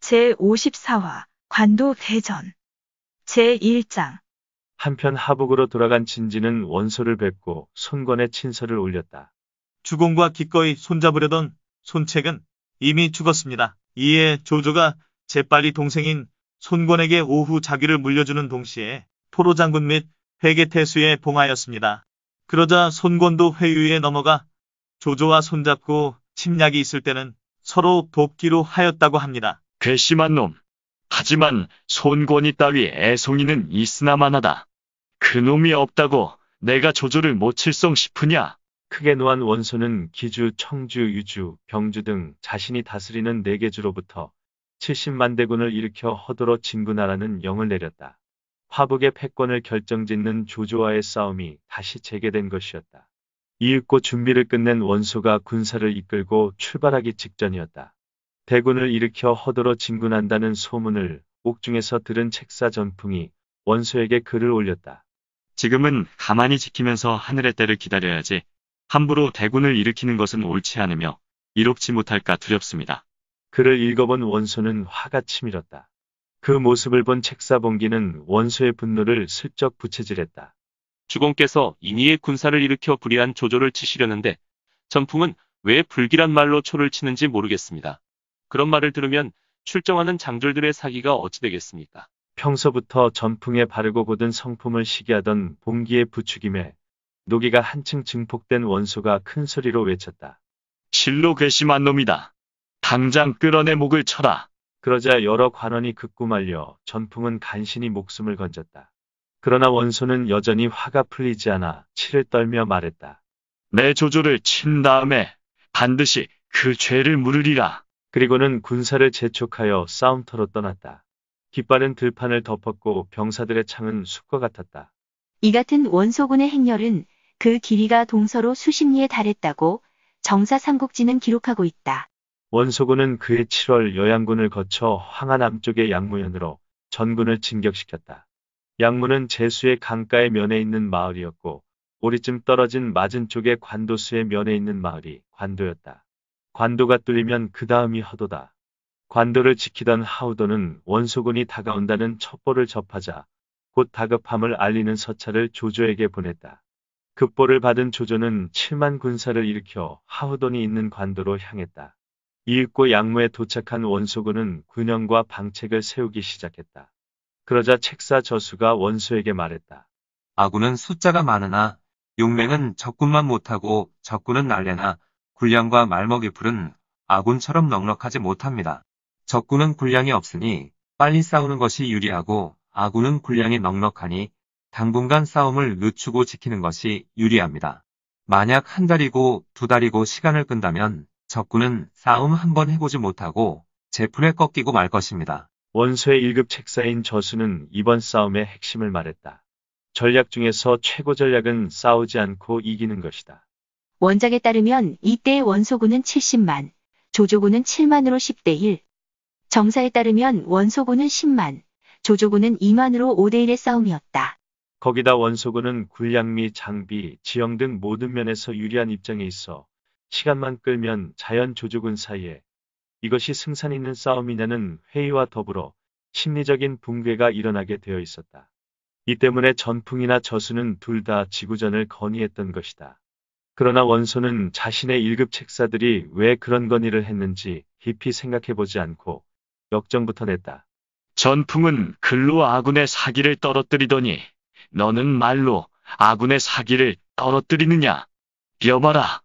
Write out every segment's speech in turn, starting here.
제54화 관도 대전 제1장 한편 하북으로 돌아간 진지는 원소를 뵙고 손권의 친서를 올렸다. 주공과 기꺼이 손잡으려던 손책은 이미 죽었습니다. 이에 조조가 재빨리 동생인 손권에게 오후 자귀를 물려주는 동시에 포로장군 및 회계태수에 봉하였습니다. 그러자 손권도 회유에 넘어가 조조와 손잡고 침략이 있을 때는 서로 돕기로 하였다고 합니다. 괘씸한 놈. 하지만 손권이 따위 애송이는 있으나마나다. 그놈이 없다고 내가 조조를 못 칠성 싶으냐? 크게 노한 원소는 기주, 청주, 유주, 병주 등 자신이 다스리는 4개주로부터 70만 대군을 일으켜 허도로 진군하라는 영을 내렸다. 화북의 패권을 결정짓는 조조와의 싸움이 다시 재개된 것이었다. 이윽고 준비를 끝낸 원소가 군사를 이끌고 출발하기 직전이었다. 대군을 일으켜 허도로 진군한다는 소문을 옥중에서 들은 책사 전풍이 원소에게 글을 올렸다. 지금은 가만히 지키면서 하늘의 때를 기다려야지. 함부로 대군을 일으키는 것은 옳지 않으며 이롭지 못할까 두렵습니다. 글을 읽어본 원소는 화가 치밀었다. 그 모습을 본 책사봉기는 원소의 분노를 슬쩍 부채질했다. 주공께서 인의의 군사를 일으켜 불의한 조조를 치시려는데 전풍은 왜 불길한 말로 초를 치는지 모르겠습니다. 그런 말을 들으면 출정하는 장졸들의 사기가 어찌 되겠습니까? 평소부터 전풍에 바르고 고든 성품을 시기하던 봉기의 부추김에 노기가 한층 증폭된 원소가 큰 소리로 외쳤다. 실로 괘씸한 놈이다. 당장 끌어내 목을 쳐라. 그러자 여러 관원이 극구말려 전풍은 간신히 목숨을 건졌다. 그러나 원소는 여전히 화가 풀리지 않아 치를 떨며 말했다. 내 조조를 친 다음에 반드시 그 죄를 물으리라. 그리고는 군사를 재촉하여 싸움터로 떠났다. 깃발은 들판을 덮었고 병사들의 창은 숲과 같았다. 이 같은 원소군의 행렬은 그 길이가 동서로 수십 리에 달했다고 정사삼국지는 기록하고 있다. 원소군은 그해 7월 여양군을 거쳐 황하 남쪽의 양무현으로 전군을 진격시켰다. 양무는 제수의 강가의 면에 있는 마을이었고 오리쯤 떨어진 맞은 쪽의 관도수의 면에 있는 마을이 관도였다. 관도가 뚫리면 그 다음이 허도다. 관도를 지키던 하우도는 원소군이 다가온다는 첩보를 접하자 곧 다급함을 알리는 서찰을 조조에게 보냈다. 급보를 받은 조조는 7만 군사를 일으켜 하우돈이 있는 관도로 향했다. 이윽고 양무에 도착한 원소군은 군영과 방책을 세우기 시작했다. 그러자 책사 저수가 원소에게 말했다. 아군은 숫자가 많으나 용맹은 적군만 못하고 적군은 날래나 군량과 말먹이 풀은 아군처럼 넉넉하지 못합니다. 적군은 군량이 없으니 빨리 싸우는 것이 유리하고 아군은 군량이 넉넉하니 당분간 싸움을 늦추고 지키는 것이 유리합니다. 만약 한 달이고 두 달이고 시간을 끈다면 적군은 싸움 한번 해보지 못하고 제풀에 꺾이고 말 것입니다. 원소의 1급 책사인 저수는 이번 싸움의 핵심을 말했다. 전략 중에서 최고 전략은 싸우지 않고 이기는 것이다. 원작에 따르면 이때의 원소군은 70만, 조조군은 7만으로 10대 1. 정사에 따르면 원소군은 10만, 조조군은 2만으로 5대 1의 싸움이었다. 거기다 원소군은 군량 및 장비, 지형 등 모든 면에서 유리한 입장에 있어 시간만 끌면 자연 조조군 사이에 이것이 승산 있는 싸움이냐는 회의와 더불어 심리적인 붕괴가 일어나게 되어 있었다. 이 때문에 전풍이나 저수는 둘 다 지구전을 건의했던 것이다. 그러나 원소는 자신의 1급 책사들이 왜 그런 건의를 했는지 깊이 생각해보지 않고 역정부터 냈다. 전풍은 글로 아군의 사기를 떨어뜨리더니 너는 말로 아군의 사기를 떨어뜨리느냐? 여봐라.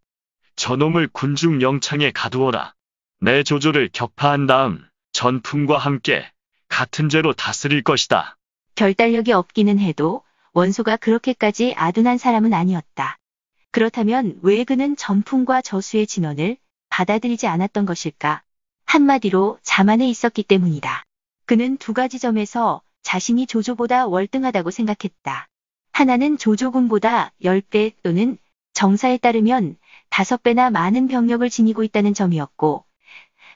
저놈을 군중 영창에 가두어라. 내 조조를 격파한 다음 전풍과 함께 같은 죄로 다스릴 것이다. 결단력이 없기는 해도 원소가 그렇게까지 아둔한 사람은 아니었다. 그렇다면 왜 그는 전풍과 저수의 진언을 받아들이지 않았던 것일까? 한마디로 자만해 있었기 때문이다. 그는 두 가지 점에서 자신이 조조보다 월등하다고 생각했다. 하나는 조조군보다 10배 또는 정사에 따르면 5배나 많은 병력을 지니고 있다는 점이었고,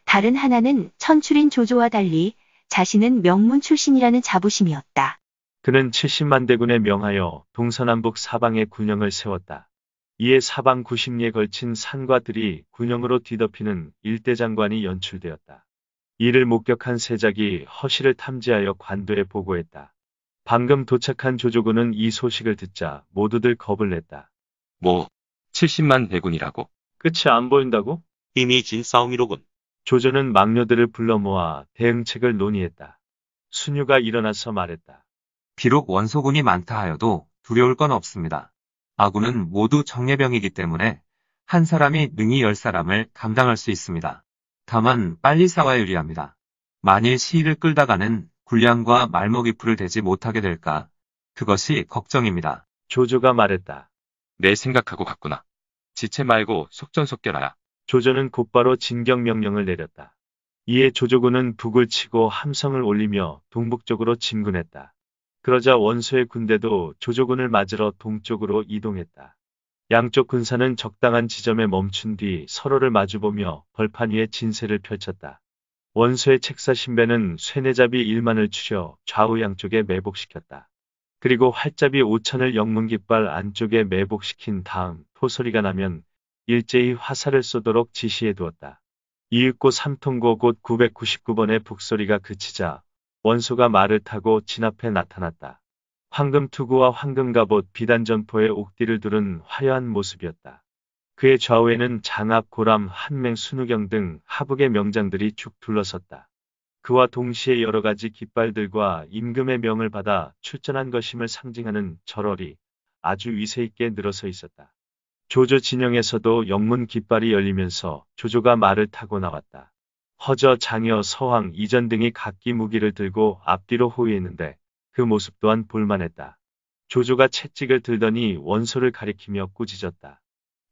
다른 하나는 천출인 조조와 달리 자신은 명문 출신이라는 자부심이었다. 그는 70만 대군에 명하여 동서남북 사방에 군영을 세웠다. 이에 사방 90리에 걸친 산과 들이 군영으로 뒤덮이는 일대장관이 연출되었다. 이를 목격한 세작이 허실을 탐지하여 관도에 보고했다. 방금 도착한 조조군은 이 소식을 듣자 모두들 겁을 냈다. 뭐, 70만 대군이라고. 끝이 안 보인다고? 이미 진 싸움이로군. 조조는 막녀들을 불러 모아 대응책을 논의했다. 순유가 일어나서 말했다. 비록 원소군이 많다 하여도 두려울 건 없습니다. 아군은 모두 정예병이기 때문에 한 사람이 능히 10사람을 감당할 수 있습니다. 다만 빨리 싸워야 유리합니다. 만일 시위를 끌다가는 군량과 말먹이 풀을 대지 못하게 될까? 그것이 걱정입니다. 조조가 말했다. 내 생각하고 같구나. 지체 말고 속전속결하라. 조조는 곧바로 진격 명령을 내렸다. 이에 조조군은 북을 치고 함성을 올리며 동북쪽으로 진군했다. 그러자 원소의 군대도 조조군을 맞으러 동쪽으로 이동했다. 양쪽 군사는 적당한 지점에 멈춘 뒤 서로를 마주보며 벌판 위에 진세를 펼쳤다. 원소의 책사 신배는 쇠내잡이 1만을 추려 좌우 양쪽에 매복시켰다. 그리고 활잡이 5천을 영문깃발 안쪽에 매복시킨 다음 포소리가 나면 일제히 화살을 쏘도록 지시해 두었다. 이윽고 삼통고 곧 999번의 북소리가 그치자 원소가 말을 타고 진 앞에 나타났다. 황금투구와 황금갑옷 비단전포에 옥띠를 두른 화려한 모습이었다. 그의 좌우에는 장압, 고람, 한맹, 순우경 등 하북의 명장들이 쭉 둘러섰다. 그와 동시에 여러 가지 깃발들과 임금의 명을 받아 출전한 것임을 상징하는 절얼이 아주 위세있게 늘어서 있었다. 조조 진영에서도 영문 깃발이 열리면서 조조가 말을 타고 나왔다. 허저, 장여, 서황, 이전 등이 각기 무기를 들고 앞뒤로 호위했는데 그 모습 또한 볼만했다. 조조가 채찍을 들더니 원소를 가리키며 꾸짖었다.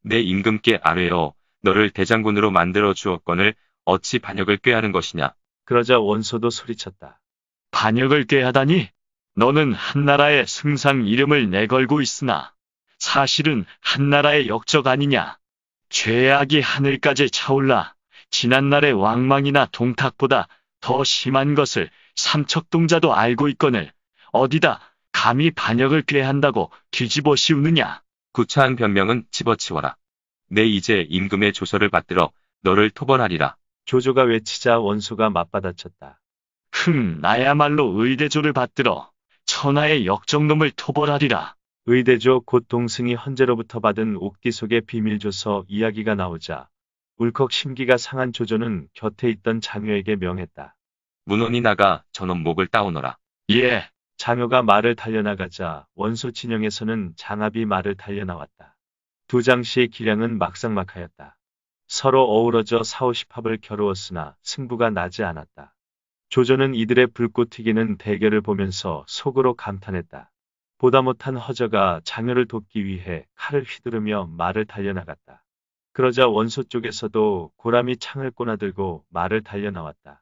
내 임금께 아뢰어 너를 대장군으로 만들어 주었거늘 어찌 반역을 꾀하는 것이냐. 그러자 원소도 소리쳤다. 반역을 꾀하다니? 너는 한나라의 승상 이름을 내걸고 있으나 사실은 한나라의 역적 아니냐. 죄악이 하늘까지 차올라 지난날의 왕망이나 동탁보다 더 심한 것을 삼척동자도 알고 있거늘 어디다 감히 반역을 꾀한다고 뒤집어 씌우느냐. 구차한 변명은 집어치워라. 내 이제 임금의 조서를 받들어 너를 토벌하리라. 조조가 외치자 원소가 맞받아쳤다. 나야말로 의대조를 받들어 천하의 역적놈을 토벌하리라. 의대조 곧 동승이 헌제로부터 받은 옥띠 속의 비밀조서 이야기가 나오자 울컥 심기가 상한 조조는 곁에 있던 장효에게 명했다. 문원이 나가 저놈 목을 따오너라. 예. 장효가 말을 달려나가자 원소 진영에서는 장압이 말을 달려나왔다. 두 장씨의 기량은 막상막하였다. 서로 어우러져 40~50합을 겨루었으나 승부가 나지 않았다. 조조는 이들의 불꽃 튀기는 대결을 보면서 속으로 감탄했다. 보다 못한 허저가 장효를 돕기 위해 칼을 휘두르며 말을 달려나갔다. 그러자 원소 쪽에서도 고람이 창을 꼬나들고 말을 달려나왔다.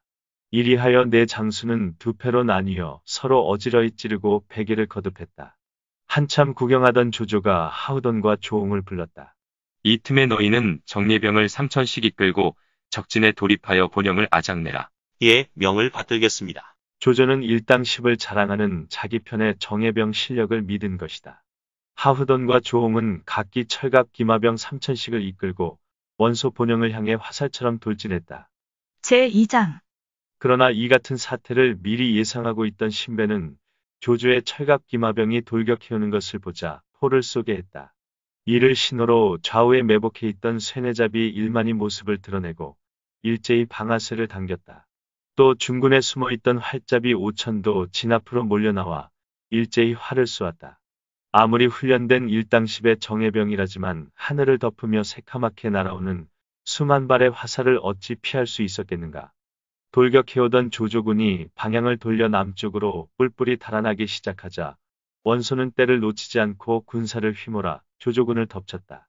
이리하여 네 장수는 두 패로 나뉘어 서로 어지러이 찌르고 베개를 거듭했다. 한참 구경하던 조조가 하우돈과 조홍을 불렀다. 이 틈에 너희는 정예병을 3천씩 이끌고 적진에 돌입하여 본영을 아작내라. 예, 명을 받들겠습니다. 조조는 일당십을 자랑하는 자기 편의 정예병 실력을 믿은 것이다. 하후돈과 조홍은 각기 철갑 기마병 3천씩을 이끌고 원소 본영을 향해 화살처럼 돌진했다. 제2장 그러나 이 같은 사태를 미리 예상하고 있던 신배는 조조의 철갑 기마병이 돌격해오는 것을 보자 포를 쏘게 했다. 이를 신호로 좌우에 매복해 있던 쇠내잡이 1만이 모습을 드러내고 일제히 방아쇠를 당겼다. 또 중군에 숨어있던 활잡이 5천도 진 앞으로 몰려나와 일제히 활을 쏘았다. 아무리 훈련된 일당십의 정예병이라지만 하늘을 덮으며 새카맣게 날아오는 수만 발의 화살을 어찌 피할 수 있었겠는가. 돌격해오던 조조군이 방향을 돌려 남쪽으로 뿔뿔이 달아나기 시작하자 원소는 때를 놓치지 않고 군사를 휘몰아 조조군을 덮쳤다.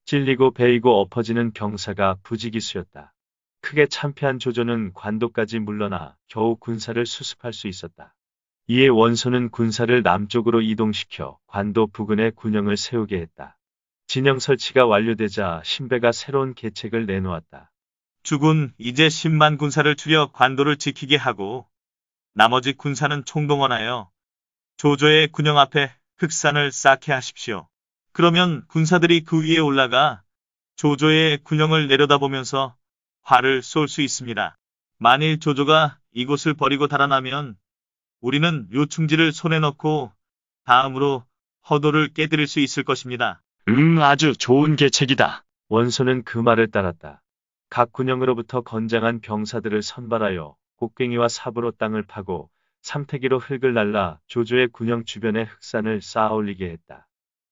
찔리고 베이고 엎어지는 병사가 부지기수였다. 크게 참패한 조조는 관도까지 물러나 겨우 군사를 수습할 수 있었다. 이에 원소는 군사를 남쪽으로 이동시켜 관도 부근에 군영을 세우게 했다. 진영 설치가 완료되자 신배가 새로운 계책을 내놓았다. 주군 이제 10만 군사를 추려 관도를 지키게 하고 나머지 군사는 총동원하여 조조의 군영 앞에 흑산을 쌓게 하십시오. 그러면 군사들이 그 위에 올라가 조조의 군영을 내려다보면서 활을 쏠 수 있습니다. 만일 조조가 이곳을 버리고 달아나면 우리는 묘충지를 손에 넣고 다음으로 허도를 깨뜨릴 수 있을 것입니다. 아주 좋은 계책이다. 원소는 그 말을 따랐다. 각 군영으로부터 건장한 병사들을 선발하여 곡괭이와 삽으로 땅을 파고 삼태기로 흙을 날라 조조의 군영 주변에 흑산을 쌓아 올리게 했다.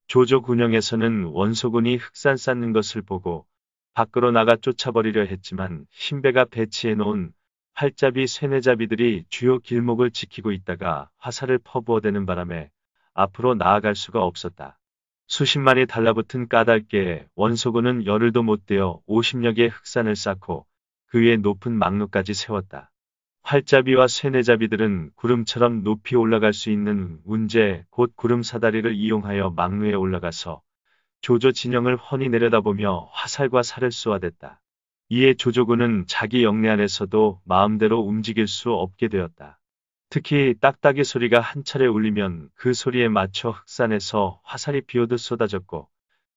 조조 군영에서는 원소군이 흑산 쌓는 것을 보고 밖으로 나가 쫓아버리려 했지만 신배가 배치해 놓은 활잡이 쇠뇌잡이들이 주요 길목을 지키고 있다가 화살을 퍼부어대는 바람에 앞으로 나아갈 수가 없었다. 수십만이 달라붙은 까닭에 원소군은 열흘도 못 되어 50여 개의 흑산을 쌓고 그 위에 높은 막루까지 세웠다. 활잡이와 쇠뇌잡이들은 구름처럼 높이 올라갈 수 있는 운제 곧 구름사다리를 이용하여 막루에 올라가서 조조 진영을 훤히 내려다보며 화살과 살을 쏘아댔다. 이에 조조군은 자기 영내 안에서도 마음대로 움직일 수 없게 되었다. 특히 딱딱이 소리가 한 차례 울리면 그 소리에 맞춰 흑산에서 화살이 비오듯 쏟아졌고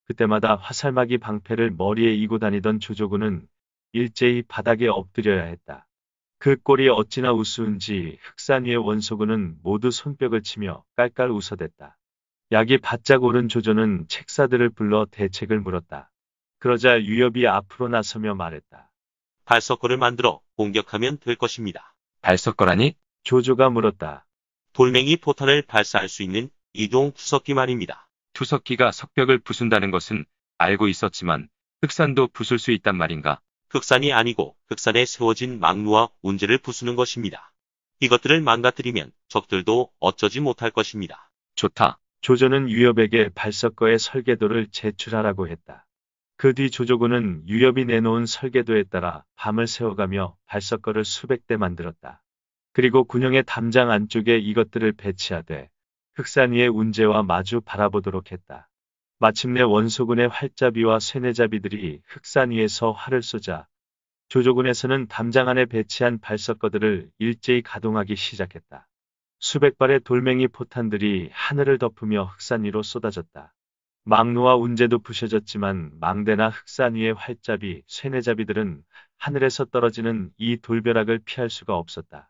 그때마다 화살막이 방패를 머리에 이고 다니던 조조군은 일제히 바닥에 엎드려야 했다. 그 꼴이 어찌나 우스운지 흑산 위의 원소군은 모두 손뼉을 치며 깔깔 웃어댔다. 약이 바짝 오른 조조는 책사들을 불러 대책을 물었다. 그러자 유엽이 앞으로 나서며 말했다. 발석거를 만들어 공격하면 될 것입니다. 발석거라니? 조조가 물었다. 돌멩이 포탄을 발사할 수 있는 이동 투석기 말입니다. 투석기가 석벽을 부순다는 것은 알고 있었지만 흑산도 부술 수 있단 말인가? 흑산이 아니고 흑산에 세워진 막루와 운제를 부수는 것입니다. 이것들을 망가뜨리면 적들도 어쩌지 못할 것입니다. 좋다. 조조는 유엽에게 발석거의 설계도를 제출하라고 했다. 그 뒤 조조군은 유엽이 내놓은 설계도에 따라 밤을 새워가며 발석거를 수백 대 만들었다. 그리고 군영의 담장 안쪽에 이것들을 배치하되 흑산 위의 운제와 마주 바라보도록 했다. 마침내 원소군의 활잡이와 쇠뇌잡이들이 흑산 위에서 활을 쏘자 조조군에서는 담장 안에 배치한 발석거들을 일제히 가동하기 시작했다. 수백 발의 돌멩이 포탄들이 하늘을 덮으며 흑산 위로 쏟아졌다. 막루와 운제도 부셔졌지만 망대나 흑산 위의 활잡이, 쇠뇌잡이들은 하늘에서 떨어지는 이 돌벼락을 피할 수가 없었다.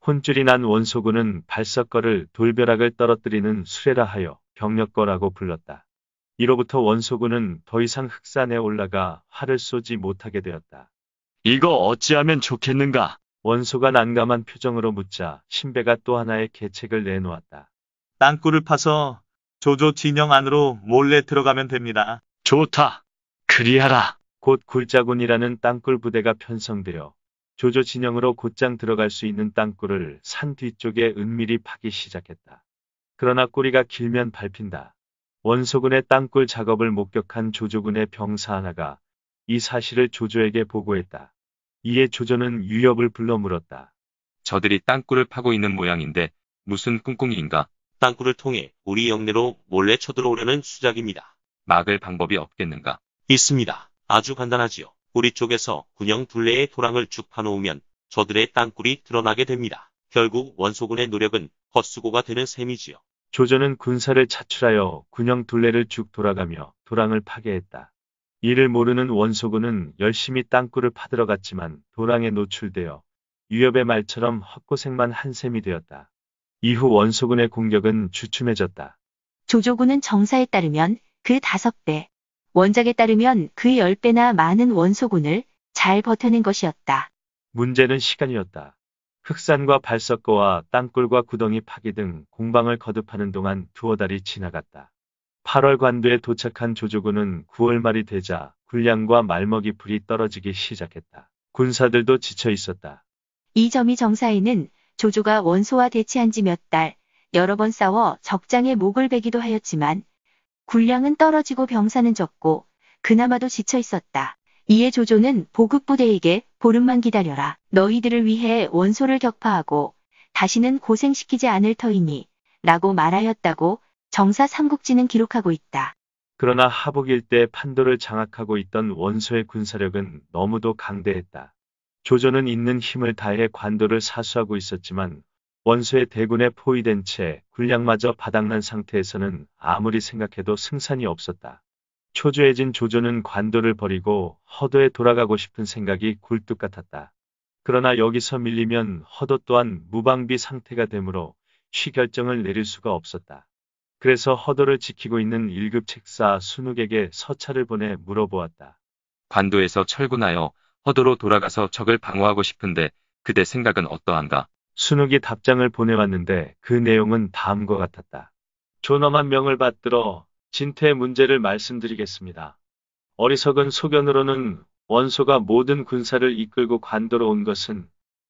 혼쭐이 난 원소군은 발석거를 돌벼락을 떨어뜨리는 수레라 하여 병력거라고 불렀다. 이로부터 원소군은 더 이상 흑산에 올라가 활을 쏘지 못하게 되었다. 이거 어찌하면 좋겠는가? 원소가 난감한 표정으로 묻자 신배가 또 하나의 계책을 내놓았다. 땅굴을 파서 조조 진영 안으로 몰래 들어가면 됩니다. 좋다. 그리하라. 곧 굴자군이라는 땅굴 부대가 편성되어 조조 진영으로 곧장 들어갈 수 있는 땅굴을 산 뒤쪽에 은밀히 파기 시작했다. 그러나 꼬리가 길면 밟힌다. 원소군의 땅굴 작업을 목격한 조조군의 병사 하나가 이 사실을 조조에게 보고했다. 이에 조조는 유엽을 불러 물었다. 저들이 땅굴을 파고 있는 모양인데 무슨 꿍꿍이인가? 땅굴을 통해 우리 영내로 몰래 쳐들어오려는 수작입니다. 막을 방법이 없겠는가? 있습니다. 아주 간단하지요. 우리 쪽에서 군영 둘레에 도랑을 쭉 파놓으면 저들의 땅굴이 드러나게 됩니다. 결국 원소군의 노력은 헛수고가 되는 셈이지요. 조조는 군사를 차출하여 군영 둘레를 쭉 돌아가며 도랑을 파게 했다. 이를 모르는 원소군은 열심히 땅굴을 파들어갔지만 도랑에 노출되어 유엽의 말처럼 헛고생만 한 셈이 되었다. 이후 원소군의 공격은 주춤해졌다. 조조군은 정사에 따르면 그 5배, 원작에 따르면 그 10배나 많은 원소군을 잘 버텨낸 것이었다. 문제는 시간이었다. 흑산과 발석거와 땅굴과 구덩이 파기 등 공방을 거듭하는 동안 두어 달이 지나갔다. 8월 관도에 도착한 조조군은 9월 말이 되자 군량과 말먹이 불이 떨어지기 시작했다. 군사들도 지쳐 있었다. 이 점이 정사에는 조조가 원소와 대치한 지 몇 달, 여러 번 싸워 적장에 목을 베기도 하였지만 군량은 떨어지고 병사는 적고 그나마도 지쳐 있었다. 이에 조조는 보급부대에게 보름만 기다려라. 너희들을 위해 원소를 격파하고 다시는 고생시키지 않을 터이니 라고 말하였다고 정사 삼국지는 기록하고 있다. 그러나 하복 일대 판도를 장악하고 있던 원소의 군사력은 너무도 강대했다. 조조는 있는 힘을 다해 관도를 사수하고 있었지만 원소의 대군에 포위된 채 군량마저 바닥난 상태에서는 아무리 생각해도 승산이 없었다. 초조해진 조조는 관도를 버리고 허도에 돌아가고 싶은 생각이 굴뚝 같았다. 그러나 여기서 밀리면 허도 또한 무방비 상태가 되므로 쉬 결정을 내릴 수가 없었다. 그래서 허도를 지키고 있는 1급 책사 순욱에게 서찰을 보내 물어보았다. 관도에서 철군하여 허도로 돌아가서 적을 방어하고 싶은데 그대 생각은 어떠한가? 순욱이 답장을 보내왔는데 그 내용은 다음과 같았다. 존엄한 명을 받들어 진퇴의 문제를 말씀드리겠습니다. 어리석은 소견으로는 원소가 모든 군사를 이끌고 관도로 온 것은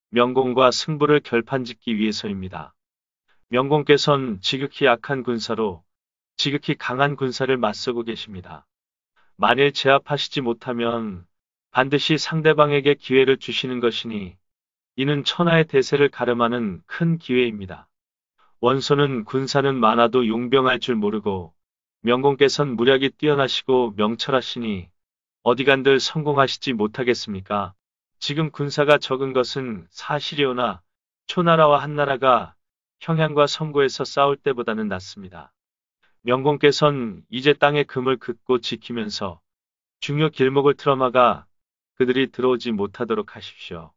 명공과 승부를 결판짓기 위해서입니다. 명공께서는 지극히 약한 군사로 지극히 강한 군사를 맞서고 계십니다. 만일 제압하시지 못하면 반드시 상대방에게 기회를 주시는 것이니 이는 천하의 대세를 가름하는 큰 기회입니다. 원소는 군사는 많아도 용병할 줄 모르고 명공께서는 무략이 뛰어나시고 명철하시니 어디간들 성공하시지 못하겠습니까? 지금 군사가 적은 것은 사실이오나 초나라와 한나라가 평양과 섬고에서 싸울 때보다는 낫습니다. 명공께서는 이제 땅의 금을 긋고 지키면서 중요 길목을 틀어막아 그들이 들어오지 못하도록 하십시오.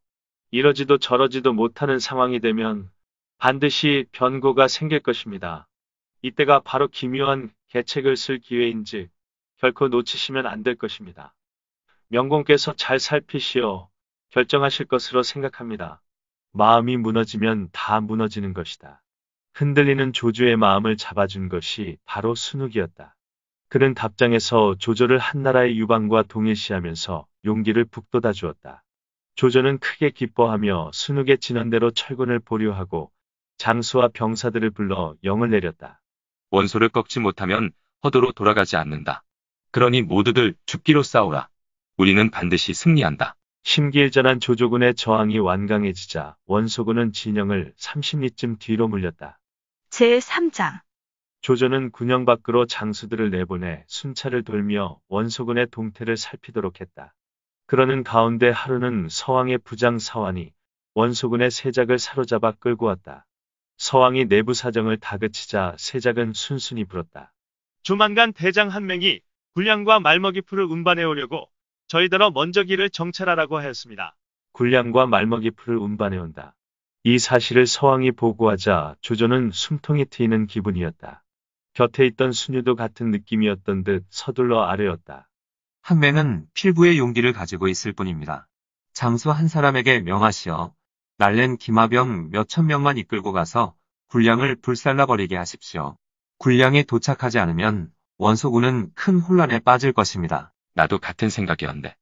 이러지도 저러지도 못하는 상황이 되면 반드시 변고가 생길 것입니다. 이때가 바로 기묘한 계책을 쓸 기회인즉 결코 놓치시면 안 될 것입니다. 명공께서 잘 살피시어 결정하실 것으로 생각합니다. 마음이 무너지면 다 무너지는 것이다. 흔들리는 조조의 마음을 잡아준 것이 바로 순욱이었다. 그는 답장에서 조조를 한나라의 유방과 동일시하면서 용기를 북돋아 주었다. 조조는 크게 기뻐하며 순욱의 진언대로 철군을 보류하고 장수와 병사들을 불러 영을 내렸다. 원소를 꺾지 못하면 허도로 돌아가지 않는다. 그러니 모두들 죽기로 싸우라. 우리는 반드시 승리한다. 심기일전한 조조군의 저항이 완강해지자 원소군은 진영을 30리쯤 뒤로 물렸다. 제3장 조조는 군영 밖으로 장수들을 내보내 순찰을 돌며 원소군의 동태를 살피도록 했다. 그러는 가운데 하루는 서왕의 부장 사환이 원소군의 세작을 사로잡아 끌고 왔다. 서왕이 내부 사정을 다그치자 세작은 순순히 불었다. 조만간 대장 한 명이 군량과 말먹이 풀을 운반해 오려고 저희더러 먼저 길을 정찰하라고 하였습니다. 군량과 말먹이 풀을 운반해온다. 이 사실을 서왕이 보고하자 조조는 숨통이 트이는 기분이었다. 곁에 있던 순유도 같은 느낌이었던 듯 서둘러 아뢰었다. 한맹은 필부의 용기를 가지고 있을 뿐입니다. 장수 한 사람에게 명하시어 날랜 기마병 몇천 명만 이끌고 가서 군량을 불살라버리게 하십시오. 군량이 도착하지 않으면 원소군은 큰 혼란에 빠질 것입니다. 나도 같은 생각이었는데.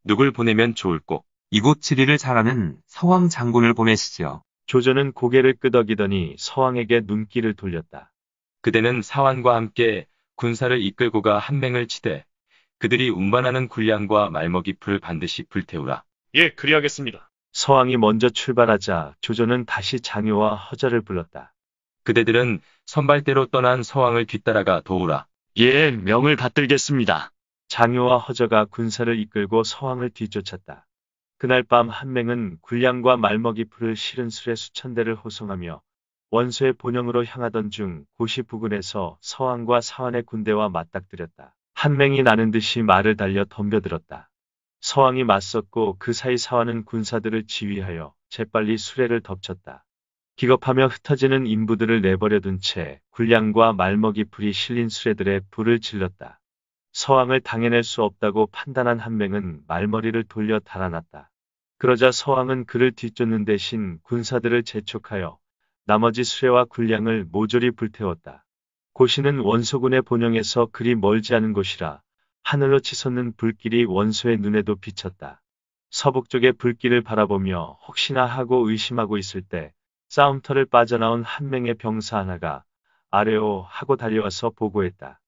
누굴 보내면 좋을꼬? 이곳 지리를 잘하는 서왕 장군을 보내시지요. 조조는 고개를 끄덕이더니 서왕에게 눈길을 돌렸다. 그대는 사환과 함께 군사를 이끌고 가 한맹을 치되 그들이 운반하는 군량과 말먹이 풀 반드시 불태우라. 예, 그리하겠습니다. 서왕이 먼저 출발하자 조조는 다시 장효와 허저를 불렀다. 그대들은 선발대로 떠난 서왕을 뒤따라가 도우라. 예, 명을 받들겠습니다. 장효와 허저가 군사를 이끌고 서왕을 뒤쫓았다. 그날 밤 한맹은 군량과 말먹이 풀을 실은 술에 수천 대를 호송하며 원소의 본영으로 향하던 중 고시 부근에서 서왕과 사환의 군대와 맞닥뜨렸다. 한맹이 나는 듯이 말을 달려 덤벼들었다. 서왕이 맞섰고 그 사이 사환은 군사들을 지휘하여 재빨리 수레를 덮쳤다. 기겁하며 흩어지는 인부들을 내버려둔 채 군량과 말먹이 풀이 실린 수레들에 불을 질렀다. 서왕을 당해낼 수 없다고 판단한 한맹은 말머리를 돌려 달아났다. 그러자 서왕은 그를 뒤쫓는 대신 군사들을 재촉하여 나머지 수레와 군량을 모조리 불태웠다. 고시는 원소군의 본영에서 그리 멀지 않은 곳이라 하늘로 치솟는 불길이 원소의 눈에도 비쳤다. 서북쪽의 불길을 바라보며 혹시나 하고 의심하고 있을 때 싸움터를 빠져나온 한 명의 병사 하나가 아래오 하고 달려와서 보고했다.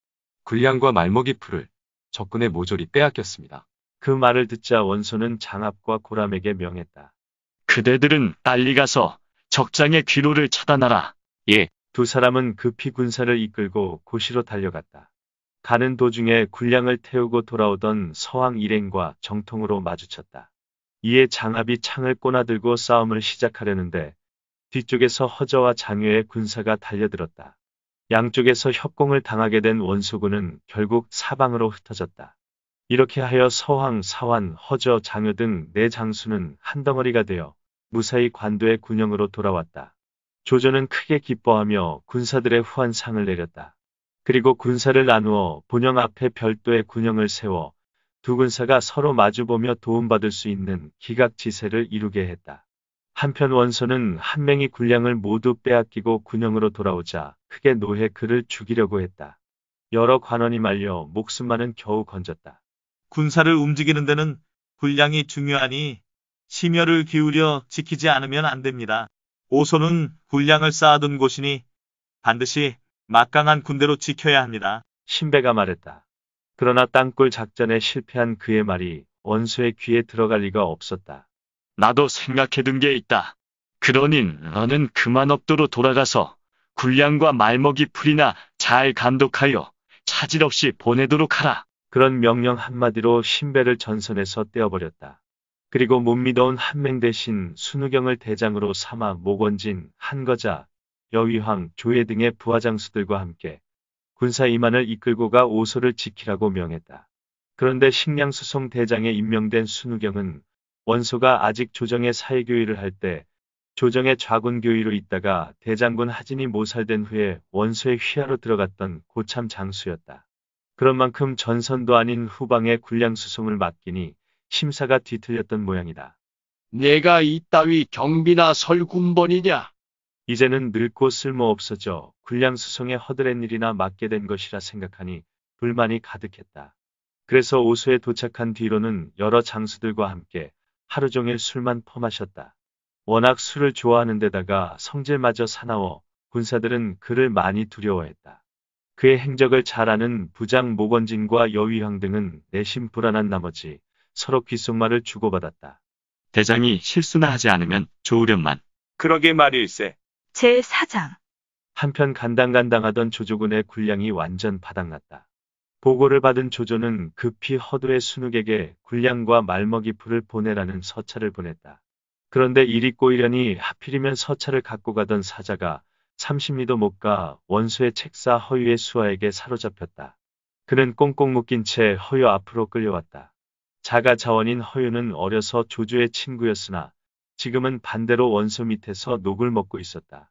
군량과 말먹이 풀을 적군의 모조리 빼앗겼습니다. 그 말을 듣자 원소는 장압과 고람에게 명했다. 그대들은 빨리 가서 적장의 귀로를 차단하라. 예. 두 사람은 급히 군사를 이끌고 고시로 달려갔다. 가는 도중에 군량을 태우고 돌아오던 서왕 일행과 정통으로 마주쳤다. 이에 장압이 창을 꼬나들고 싸움을 시작하려는데 뒤쪽에서 허저와 장효의 군사가 달려들었다. 양쪽에서 협공을 당하게 된 원소군은 결국 사방으로 흩어졌다. 이렇게 하여 서황, 사환, 허저, 장효 등 네 장수는 한 덩어리가 되어 무사히 관도의 군영으로 돌아왔다. 조조는 크게 기뻐하며 군사들의 후한상을 내렸다. 그리고 군사를 나누어 본영 앞에 별도의 군영을 세워 두 군사가 서로 마주보며 도움받을 수 있는 기각지세를 이루게 했다. 한편 원소는 한 명이 군량을 모두 빼앗기고 군영으로 돌아오자 크게 노해 그를 죽이려고 했다. 여러 관원이 말려 목숨만은 겨우 건졌다. 군사를 움직이는 데는 군량이 중요하니 심혈을 기울여 지키지 않으면 안 됩니다. 오소는 군량을 쌓아둔 곳이니 반드시 막강한 군대로 지켜야 합니다. 신배가 말했다. 그러나 땅굴 작전에 실패한 그의 말이 원소의 귀에 들어갈 리가 없었다. 나도 생각해둔 게 있다. 그러니 너는 그만 업도로 돌아가서 군량과 말먹이 풀이나 잘 감독하여 차질 없이 보내도록 하라. 그런 명령 한마디로 신배를 전선에서 떼어버렸다. 그리고 못 믿어온 한맹 대신 순우경을 대장으로 삼아 목원진, 한거자, 여위황, 조예 등의 부하장수들과 함께 군사 2만을 이끌고 가 오소를 지키라고 명했다. 그런데 식량수송 대장에 임명된 순우경은 원소가 아직 조정의 사회교위를 할 때 조정의 좌군교위로 있다가 대장군 하진이 모살된 후에 원소의 휘하로 들어갔던 고참 장수였다. 그런 만큼 전선도 아닌 후방의 군량수송을 맡기니 심사가 뒤틀렸던 모양이다. 내가 이따위 경비나 설군번이냐? 이제는 늙고 쓸모없어져 군량수송에 허드렛 일이나 맡게 된 것이라 생각하니 불만이 가득했다. 그래서 오소에 도착한 뒤로는 여러 장수들과 함께 하루 종일 술만 퍼마셨다. 워낙 술을 좋아하는 데다가 성질마저 사나워 군사들은 그를 많이 두려워했다. 그의 행적을 잘 아는 부장 목원진과 여위황 등은 내심 불안한 나머지 서로 귓속말을 주고받았다. 대장이 실수나 하지 않으면 좋으련만. 그러게 말일세. 제4장. 한편 간당간당하던 조조군의 군량이 완전 바닥났다. 보고를 받은 조조는 급히 허두의 순욱에게 군량과 말먹이 풀을 보내라는 서찰을 보냈다. 그런데 일이 꼬이려니 하필이면 서찰을 갖고 가던 사자가 30리도 못 가 원소의 책사 허유의 수하에게 사로잡혔다. 그는 꽁꽁 묶인 채 허유 앞으로 끌려왔다. 자가 자원인 허유는 어려서 조조의 친구였으나 지금은 반대로 원소 밑에서 녹을 먹고 있었다.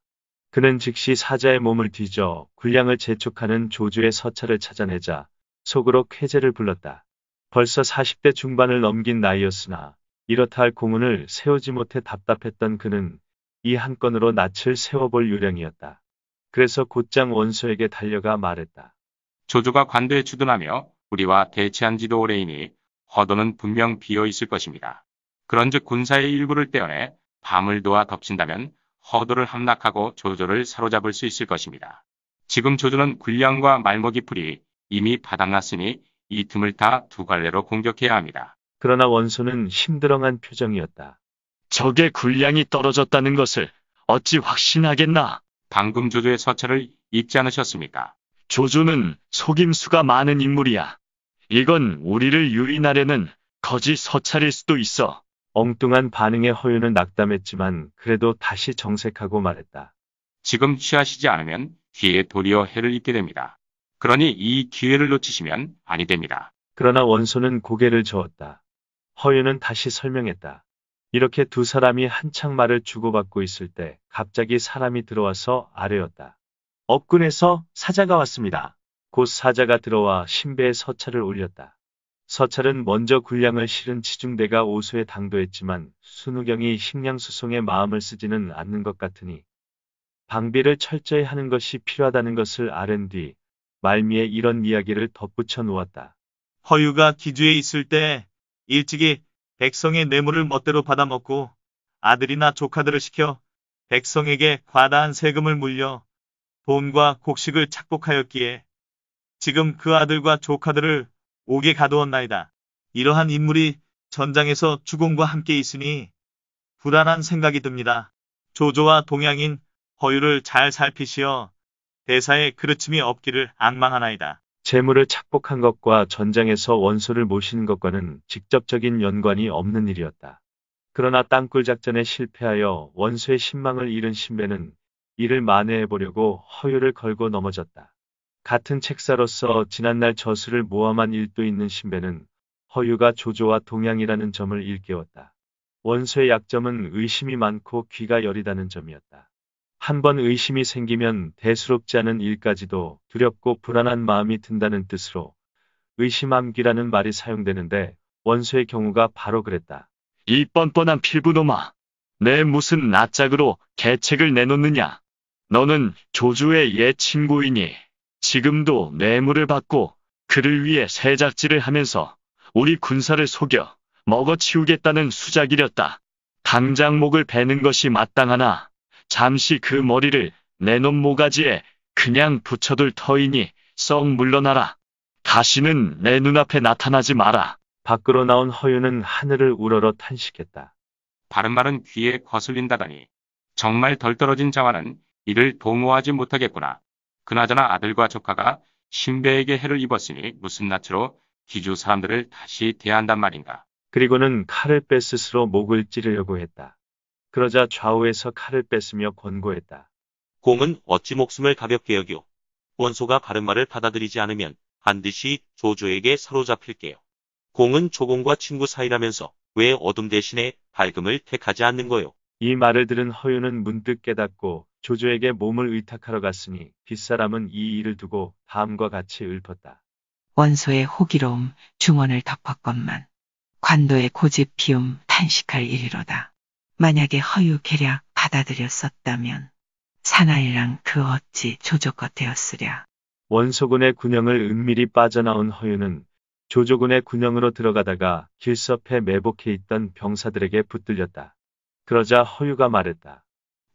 그는 즉시 사자의 몸을 뒤져 군량을 재촉하는 조조의 서찰을 찾아내자 속으로 쾌재를 불렀다. 벌써 40대 중반을 넘긴 나이였으나 이렇다 할 공훈을 세우지 못해 답답했던 그는 이 한 건으로 낯을 세워볼 요량이었다. 그래서 곧장 원소에게 달려가 말했다. 조조가 관도에 주둔하며 우리와 대치한 지도 오래이니 허도는 분명 비어 있을 것입니다. 그런즉 군사의 일부를 떼어내 밤을 도와 덮친다면 허도를 함락하고 조조를 사로잡을 수 있을 것입니다. 지금 조조는 군량과 말먹이 풀이 이미 바닥났으니 이 틈을 타 두 갈래로 공격해야 합니다. 그러나 원소는 심드렁한 표정이었다. 적의 군량이 떨어졌다는 것을 어찌 확신하겠나? 방금 조조의 서찰을 읽지 않으셨습니까? 조조는 속임수가 많은 인물이야. 이건 우리를 유인하려는 거짓 서찰일 수도 있어. 엉뚱한 반응에 허유는 낙담했지만 그래도 다시 정색하고 말했다. 지금 취하시지 않으면 뒤에 도리어 해를 입게 됩니다. 그러니 이 기회를 놓치시면 아니 됩니다. 그러나 원소는 고개를 저었다. 허유는 다시 설명했다. 이렇게 두 사람이 한창 말을 주고받고 있을 때 갑자기 사람이 들어와서 아뢰었다. 업군에서 사자가 왔습니다. 곧 사자가 들어와 신배의 서찰을 올렸다. 서찰은 먼저 군량을 실은 치중대가 오소에 당도했지만 순우경이 식량수송에 마음을 쓰지는 않는 것 같으니 방비를 철저히 하는 것이 필요하다는 것을 아랜 뒤 말미에 이런 이야기를 덧붙여 놓았다. 허유가 기주에 있을 때 일찍이 백성의 뇌물을 멋대로 받아먹고 아들이나 조카들을 시켜 백성에게 과다한 세금을 물려 돈과 곡식을 착복하였기에 지금 그 아들과 조카들을 옥에 가두었나이다. 이러한 인물이 전장에서 주공과 함께 있으니 불안한 생각이 듭니다. 조조와 동양인 허유를 잘 살피시어 대사에 그르침이 없기를 앙망하나이다. 재물을 착복한 것과 전장에서 원소를 모시는 것과는 직접적인 연관이 없는 일이었다. 그러나 땅굴 작전에 실패하여 원소의 신망을 잃은 신배는 이를 만회해보려고 허유를 걸고 넘어졌다. 같은 책사로서 지난날 저수를 모함한 일도 있는 신배는 허유가 조조와 동양이라는 점을 일깨웠다. 원소의 약점은 의심이 많고 귀가 여리다는 점이었다. 한 번 의심이 생기면 대수롭지 않은 일까지도 두렵고 불안한 마음이 든다는 뜻으로 의심암기라는 말이 사용되는데 원소의 경우가 바로 그랬다. 이 뻔뻔한 필부놈아. 내 무슨 낯짝으로 계책을 내놓느냐. 너는 조조의 옛 친구이니 지금도 뇌물을 받고 그를 위해 새작질을 하면서 우리 군사를 속여 먹어치우겠다는 수작이렸다. 당장 목을 베는 것이 마땅하나 잠시 그 머리를 내 놈 모가지에 그냥 붙여둘 터이니 썩 물러나라. 다시는 내 눈앞에 나타나지 마라. 밖으로 나온 허유는 하늘을 우러러 탄식했다. 바른 말은 귀에 거슬린다더니 정말 덜 떨어진 자와는 이를 도모하지 못하겠구나. 그나저나 아들과 조카가 신배에게 해를 입었으니 무슨 낯으로 기주 사람들을 다시 대한단 말인가. 그리고는 칼을 빼 스스로 목을 찌르려고 했다. 그러자 좌우에서 칼을 뺐으며 권고했다. 공은 어찌 목숨을 가볍게 여기오. 원소가 바른 말을 받아들이지 않으면 반드시 조조에게 사로잡힐게요. 공은 조공과 친구 사이라면서 왜 어둠 대신에 밝음을 택하지 않는 거요? 이 말을 들은 허유는 문득 깨닫고 조조에게 몸을 의탁하러 갔으니 뒷사람은 이 일을 두고 다음과 같이 읊었다. 원소의 호기로움 중원을 덮었건만 관도의 고집 피움 탄식할 일이로다. 만약에 허유 계략 받아들였었다면 사나이랑 그 어찌 조조껏 되었으랴. 원소군의 군영을 은밀히 빠져나온 허유는 조조군의 군영으로 들어가다가 길섭에 매복해 있던 병사들에게 붙들렸다. 그러자 허유가 말했다.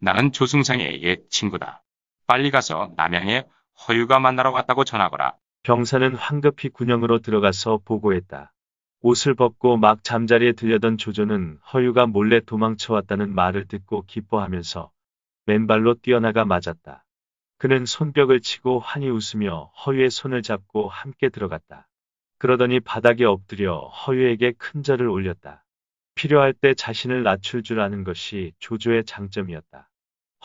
나는 조승상의 옛 친구다. 빨리 가서 남양에 허유가 만나러 왔다고 전하거라. 병사는 황급히 군영으로 들어가서 보고했다. 옷을 벗고 막 잠자리에 들려던 조조는 허유가 몰래 도망쳐왔다는 말을 듣고 기뻐하면서 맨발로 뛰어나가 맞았다. 그는 손뼉을 치고 환히 웃으며 허유의 손을 잡고 함께 들어갔다. 그러더니 바닥에 엎드려 허유에게 큰 절을 올렸다. 필요할 때 자신을 낮출 줄 아는 것이 조조의 장점이었다.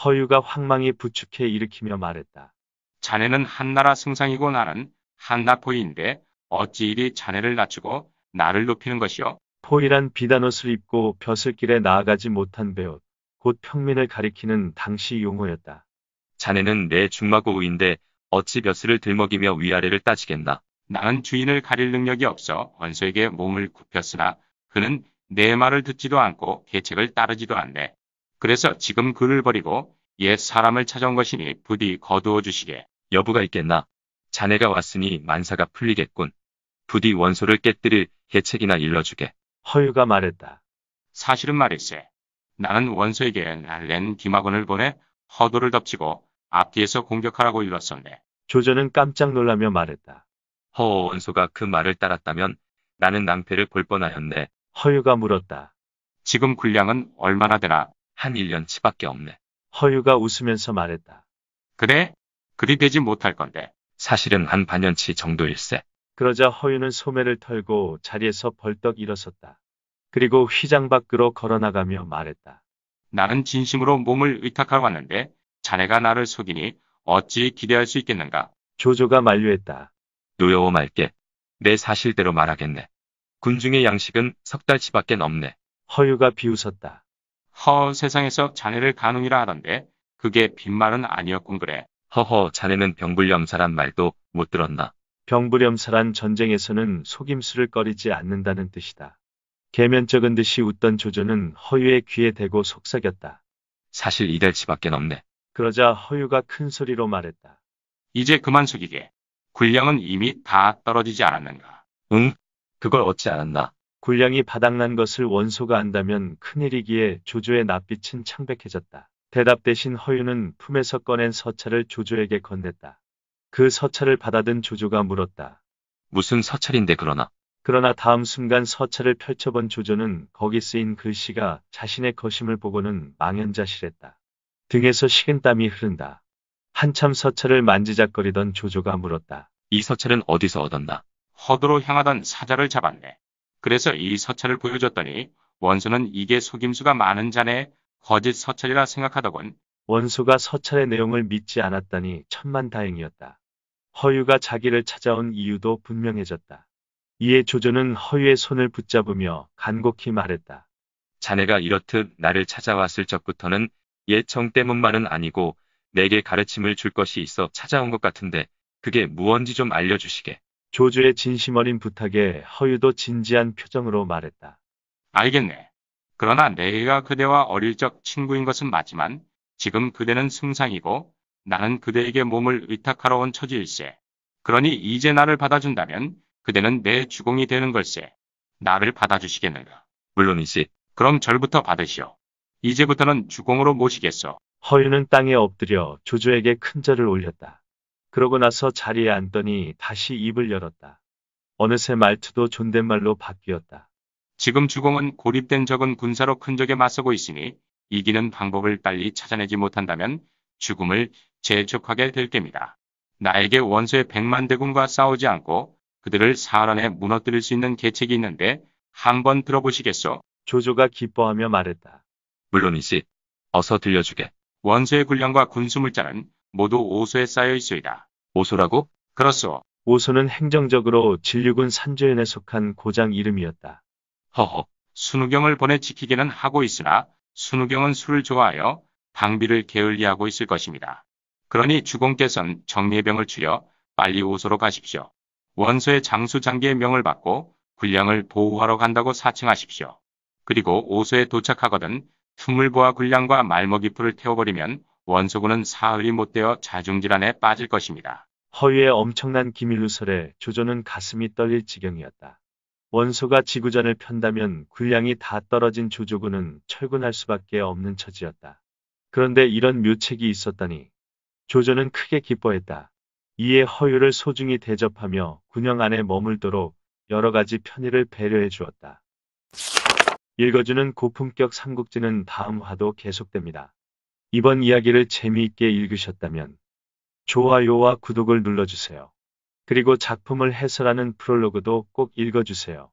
허유가 황망히 부축해 일으키며 말했다. 자네는 한나라 승상이고 나는 한나포이인데 어찌 이리 자네를 낮추고 나를 높이는 것이오? 포이란 비단옷을 입고 벼슬길에 나아가지 못한 배옷, 곧 평민을 가리키는 당시 용어였다. 자네는 내 중마고우인데 어찌 벼슬을 들먹이며 위아래를 따지겠나. 나는 주인을 가릴 능력이 없어 원소에게 몸을 굽혔으나 그는 내 말을 듣지도 않고 계책을 따르지도 않네. 그래서 지금 그를 버리고 옛 사람을 찾아온 것이니 부디 거두어 주시게. 여부가 있겠나. 자네가 왔으니 만사가 풀리겠군. 부디 원소를 깨뜨릴 계책이나 일러주게. 허유가 말했다. 사실은 말일세. 나는 원소에게 날랜 기마군을 보내 허도를 덮치고 앞뒤에서 공격하라고 일렀었네. 조조는 깜짝 놀라며 말했다. 원소가 그 말을 따랐다면 나는 낭패를 볼 뻔하였네. 허유가 물었다. 지금 군량은 얼마나 되나? 한 1년치밖에 없네. 허유가 웃으면서 말했다. 그래? 그리 되지 못할 건데. 사실은 한 반년치 정도일세. 그러자 허유는 소매를 털고 자리에서 벌떡 일어섰다. 그리고 휘장 밖으로 걸어나가며 말했다. 나는 진심으로 몸을 의탁하러 왔는데 자네가 나를 속이니 어찌 기대할 수 있겠는가? 조조가 만류했다. 노여워 말게. 내 사실대로 말하겠네. 군중의 양식은 석 달치밖엔 없네. 허유가 비웃었다. 세상에서 자네를 간웅이라 하던데 그게 빈말은 아니었군 그래. 자네는 병불염사란 말도 못 들었나. 병불염사란 전쟁에서는 속임수를 꺼리지 않는다는 뜻이다. 계면적은 듯이 웃던 조조는 허유의 귀에 대고 속삭였다. 사실 2달치밖엔 없네. 그러자 허유가 큰 소리로 말했다. 이제 그만 속이게. 군량은 이미 다 떨어지지 않았는가? 응? 그걸 어찌 알았나? 군량이 바닥난 것을 원소가 안다면 큰일이기에 조조의 낯빛은 창백해졌다. 대답 대신 허유는 품에서 꺼낸 서찰을 조조에게 건넸다. 그 서찰을 받아든 조조가 물었다. 무슨 서찰인데 그러나? 그러나 다음 순간 서찰을 펼쳐본 조조는 거기 쓰인 글씨가 자신의 거심을 보고는 망연자실했다. 등에서 식은땀이 흐른다. 한참 서찰을 만지작거리던 조조가 물었다. 이 서찰은 어디서 얻었나? 허도로 향하던 사자를 잡았네. 그래서 이 서찰을 보여줬더니 원소는 이게 속임수가 많은 자네 거짓 서찰이라 생각하더군. 원소가 서찰의 내용을 믿지 않았다니 천만다행이었다. 허유가 자기를 찾아온 이유도 분명해졌다. 이에 조조는 허유의 손을 붙잡으며 간곡히 말했다. 자네가 이렇듯 나를 찾아왔을 적부터는 옛 정 때문만은 아니고 내게 가르침을 줄 것이 있어 찾아온 것 같은데 그게 무언지 좀 알려주시게. 조조의 진심 어린 부탁에 허유도 진지한 표정으로 말했다. 알겠네. 그러나 내가 그대와 어릴 적 친구인 것은 맞지만 지금 그대는 승상이고 나는 그대에게 몸을 의탁하러 온 처지일세. 그러니 이제 나를 받아준다면 그대는 내 주공이 되는 걸세. 나를 받아주시겠는가? 물론이지. 그럼 절부터 받으시오. 이제부터는 주공으로 모시겠소. 허유는 땅에 엎드려 조조에게 큰 절을 올렸다. 그러고 나서 자리에 앉더니 다시 입을 열었다. 어느새 말투도 존댓말로 바뀌었다. 지금 주공은 고립된 적은 군사로 큰 적에 맞서고 있으니 이기는 방법을 빨리 찾아내지 못한다면 죽음을 재촉하게 될 겁니다. 나에게 원소의 100만 대군과 싸우지 않고 그들을 사흘 안에 무너뜨릴 수 있는 계책이 있는데 한번 들어보시겠소? 조조가 기뻐하며 말했다. 물론이지. 어서 들려주게. 원소의 군량과 군수물자는 모두 오소에 쌓여 있소이다. 오소라고? 그렇소. 오소는 행정적으로 진류군 산조연에 속한 고장 이름이었다. 허허. 순우경을 보내 지키기는 하고 있으나 순우경은 술을 좋아하여 방비를 게을리하고 있을 것입니다. 그러니 주공께서는 정예병을 추려 빨리 오소로 가십시오. 원소의 장수 장기의 명을 받고 군량을 보호하러 간다고 사칭하십시오. 그리고 오소에 도착하거든 틈물보와 군량과 말먹이풀을 태워버리면 원소군은 사흘이 못되어 자중질환에 빠질 것입니다. 허유의 엄청난 기밀누설에 조조는 가슴이 떨릴 지경이었다. 원소가 지구전을 편다면 군량이 다 떨어진 조조군은 철군할 수밖에 없는 처지였다. 그런데 이런 묘책이 있었다니. 조조는 크게 기뻐했다. 이에 허유를 소중히 대접하며 군영 안에 머물도록 여러 가지 편의를 배려해 주었다. 읽어주는 고품격 삼국지는 다음 화도 계속됩니다. 이번 이야기를 재미있게 읽으셨다면 좋아요와 구독을 눌러주세요. 그리고 작품을 해설하는 프롤로그도 꼭 읽어주세요.